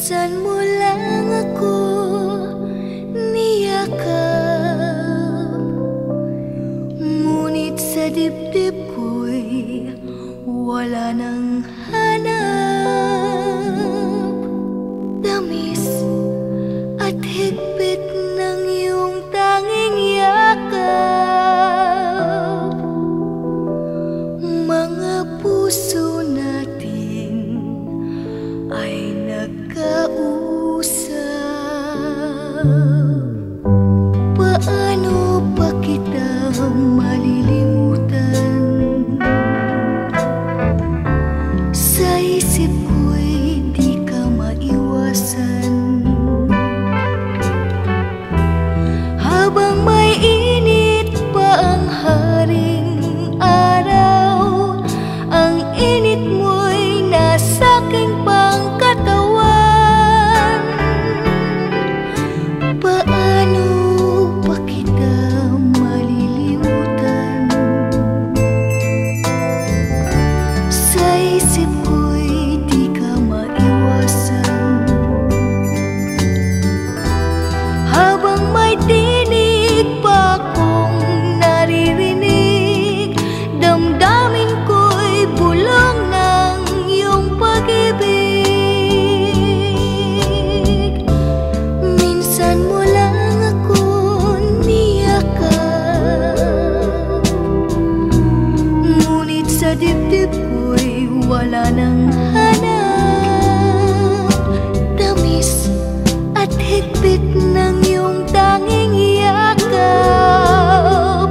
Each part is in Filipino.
Minsan mo lang ako niyakap, ngunit sa dibdib ko'y wala nang hanap. Tamis at higpit ng iyong tanging yakap, mga puso natin ay nagkausap. Paano pa kita malilimutan? Sa isip ko'y di ka maiwasan. Habang may init pa ang haring araw, ang init mo'y nasa aking pangkatawan. Paano pa kita malilimutan? Sa isip ko'y di ka maiwasan. Habang may tinig pa akong naririnig, damdamin ko'y bulong ng iyong pag-ibig. Minsan mo lang ako niyakap, ngunit sa dibdib ko'y wala nang hanap. Tamis at higpit ng iyong tanging yakap,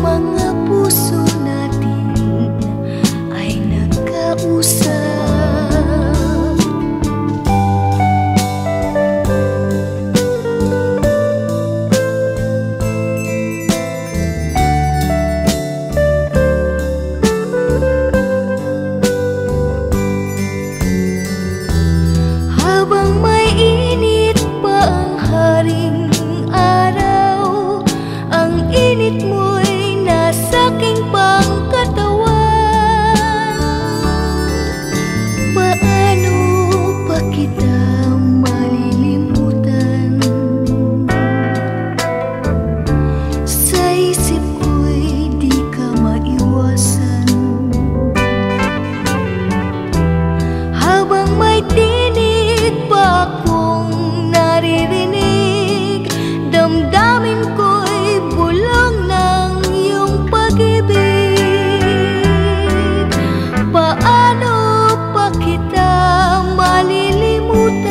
mga puso natin ay nagkausap. Habang may init pa ang haring araw, ang init mo'y nasa aking pangkatawan. Paano pa kita malilimutan? Sa isip ko'y di ka maiwasan. Habang may tinig pa akong naririnig, damdamin ko'y bulong ng iyong pag-ibig. Paano pa kita malilimutan?